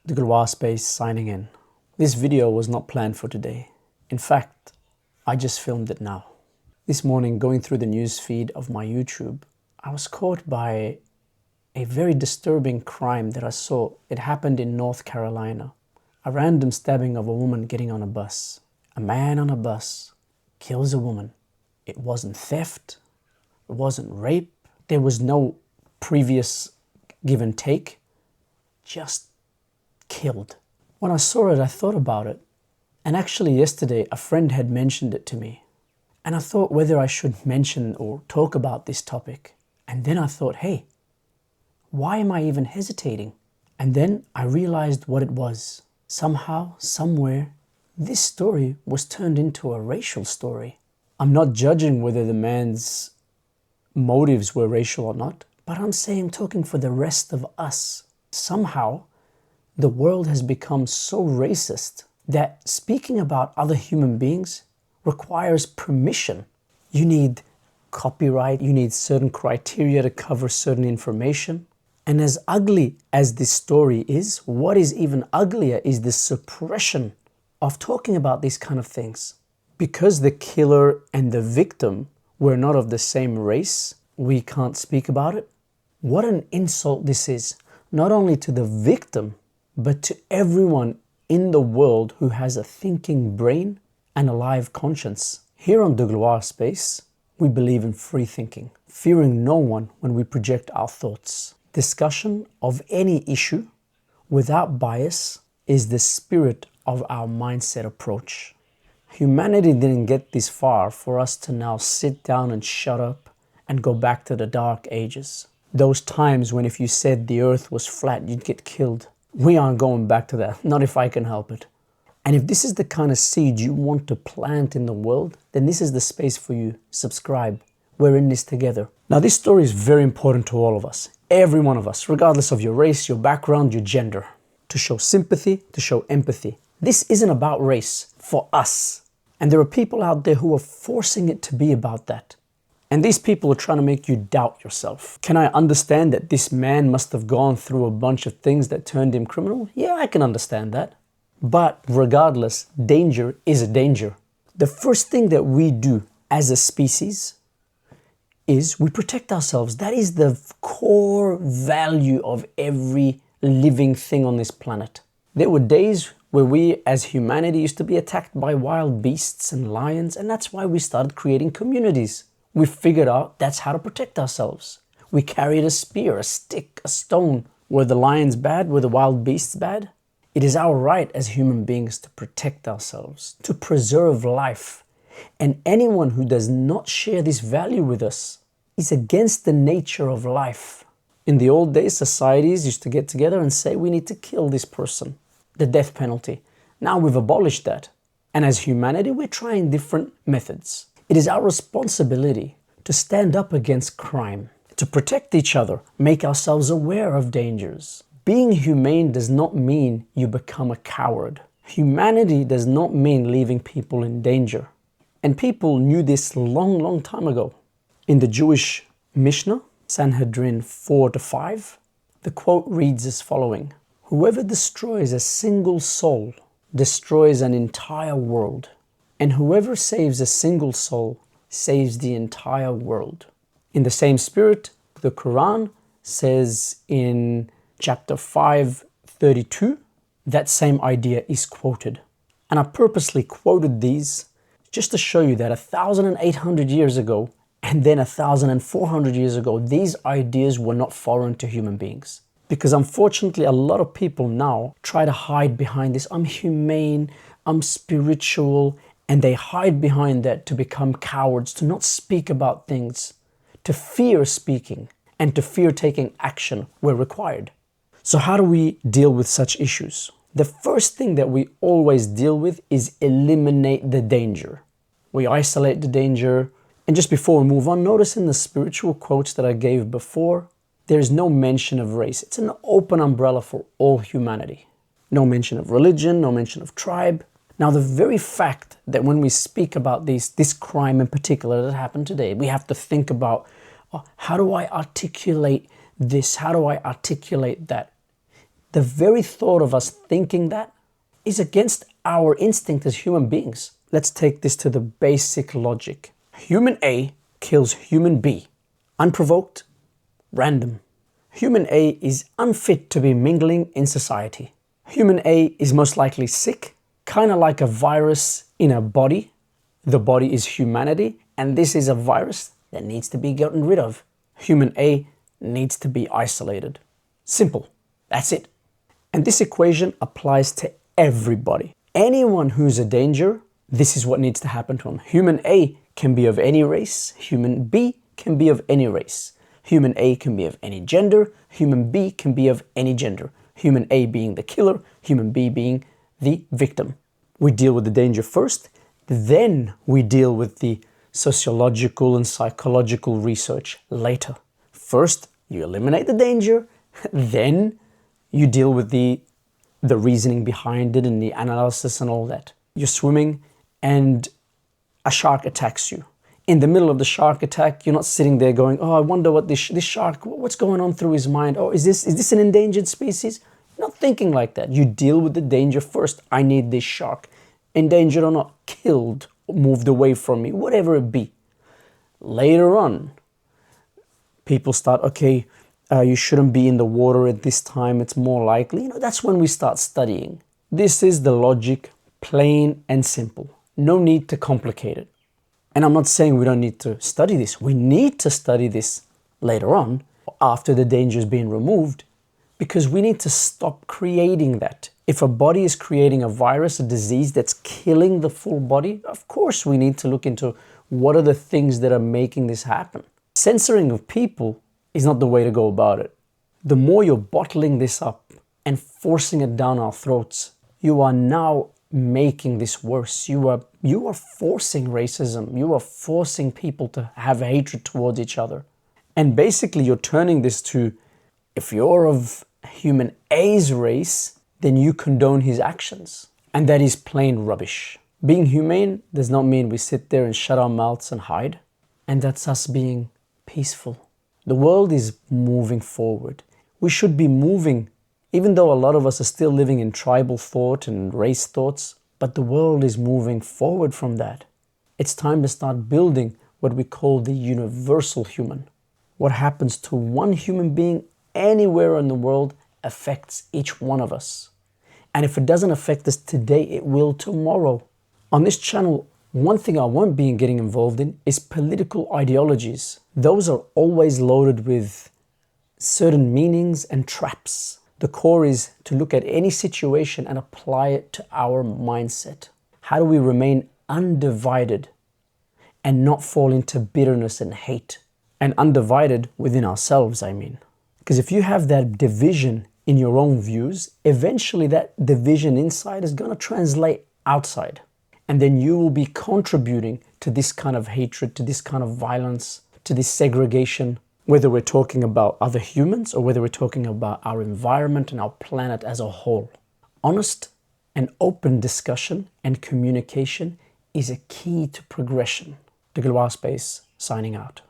Degloirespace signing in. This video was not planned for today. In fact, I just filmed it now. This morning, going through the news feed of my YouTube, I was caught by a very disturbing crime that I saw. It happened in North Carolina. A random stabbing of a woman getting on a bus. A man on a bus kills a woman. It wasn't theft. It wasn't rape. There was no previous give and take. Just killed. When I saw it, I thought about it. And actually yesterday, a friend had mentioned it to me. And I thought whether I should mention or talk about this topic. And then I thought, hey, why am I even hesitating? And then I realized what it was. Somehow, somewhere, this story was turned into a racial story. I'm not judging whether the man's motives were racial or not, but I'm saying, talking for the rest of us. Somehow, the world has become so racist that speaking about other human beings requires permission. You need copyright, you need certain criteria to cover certain information. And as ugly as this story is, what is even uglier is the suppression of talking about these kind of things. Because the killer and the victim were not of the same race, we can't speak about it. What an insult this is, not only to the victim, but to everyone in the world who has a thinking brain and a live conscience. Here on Degloirespace, we believe in free thinking, fearing no one when we project our thoughts. Discussion of any issue without bias is the spirit of our mindset approach. Humanity didn't get this far for us to now sit down and shut up and go back to the dark ages. Those times when if you said the earth was flat, you'd get killed. We aren't going back to that, not if I can help it. And if this is the kind of seed you want to plant in the world, then this is the space for you. Subscribe. We're in this together. Now, this story is very important to all of us. Every one of us, regardless of your race, your background, your gender. To show sympathy, to show empathy. This isn't about race for us. And there are people out there who are forcing it to be about that. And these people are trying to make you doubt yourself. Can I understand that this man must have gone through a bunch of things that turned him criminal? Yeah, I can understand that. But regardless, danger is a danger. The first thing that we do as a species is we protect ourselves. That is the core value of every living thing on this planet. There were days where we as humanity used to be attacked by wild beasts and lions, and that's why we started creating communities. We figured out that's how to protect ourselves. We carried a spear, a stick, a stone. Were the lions bad? Were the wild beasts bad? It is our right as human beings to protect ourselves, to preserve life. And anyone who does not share this value with us is against the nature of life. In the old days, societies used to get together and say, we need to kill this person, the death penalty. Now we've abolished that. And as humanity, we're trying different methods. It is our responsibility to stand up against crime, to protect each other, make ourselves aware of dangers. Being humane does not mean you become a coward. Humanity does not mean leaving people in danger. And people knew this long time ago. In the Jewish Mishnah, Sanhedrin 4-5, the quote reads as following: "Whoever destroys a single soul destroys an entire world. And whoever saves a single soul saves the entire world." In the same spirit, the Quran says in chapter 5:32, that same idea is quoted. And I purposely quoted these just to show you that 1,800 years ago and then 1,400 years ago, these ideas were not foreign to human beings. Because unfortunately, a lot of people now try to hide behind this. I'm humane, I'm spiritual, and they hide behind that to become cowards, to not speak about things, to fear speaking, and to fear taking action where required. So how do we deal with such issues? The first thing that we always deal with is eliminate the danger. We isolate the danger. And just before we move on, notice in the spiritual quotes that I gave before, there is no mention of race. It's an open umbrella for all humanity. No mention of religion, no mention of tribe. Now, the very fact that when we speak about this crime in particular that happened today, we have to think about, how do I articulate this? How do I articulate that? The very thought of us thinking that is against our instinct as human beings. Let's take this to the basic logic. Human A kills human B. Unprovoked, random. Human A is unfit to be mingling in society. Human A is most likely sick, kind of like a virus in a body. The body is humanity, and this is a virus that needs to be gotten rid of. Human A needs to be isolated. Simple. That's it. And this equation applies to everybody. Anyone who's a danger, this is what needs to happen to them. Human A can be of any race. Human B can be of any race. Human A can be of any gender. Human B can be of any gender. Human A being the killer, human B being the victim. We deal with the danger first, then we deal with the sociological and psychological research later. First, you eliminate the danger, then you deal with the reasoning behind it and the analysis and all that. You're swimming and a shark attacks you. In the middle of the shark attack, you're not sitting there going, oh, I wonder what this shark, what's going on through his mind? Oh, is this an endangered species? You're not thinking like that. You deal with the danger first. I need this shark. Endangered or not, killed, moved away from me, whatever it be. Later on, people start, okay, you shouldn't be in the water at this time. It's more likely. That's when we start studying. This is the logic, plain and simple. No need to complicate it. And I'm not saying we don't need to study this. We need to study this later on, after the danger has been removed, because we need to stop creating that. If a body is creating a virus, a disease that's killing the full body, of course we need to look into what are the things that are making this happen. Censoring of people is not the way to go about it. The more you're bottling this up and forcing it down our throats, you are now making this worse. You are forcing racism. You are forcing people to have hatred towards each other. And basically you're turning this to, if you're of human A's race, then you condone his actions. And that is plain rubbish. Being humane does not mean we sit there and shut our mouths and hide. And that's us being peaceful. The world is moving forward. We should be moving, even though a lot of us are still living in tribal thought and race thoughts, but the world is moving forward from that. It's time to start building what we call the universal human. What happens to one human being anywhere in the world affects each one of us. And if it doesn't affect us today, it will tomorrow. On this channel, one thing I won't be getting involved in is political ideologies. Those are always loaded with certain meanings and traps. The core is to look at any situation and apply it to our mindset. How do we remain undivided and not fall into bitterness and hate? And undivided within ourselves, I mean. Because if you have that division in your own views, eventually that division inside is going to translate outside. And then you will be contributing to this kind of hatred, to this kind of violence, to this segregation, whether we're talking about other humans or whether we're talking about our environment and our planet as a whole. Honest and open discussion and communication is a key to progression. Degloirespace signing out.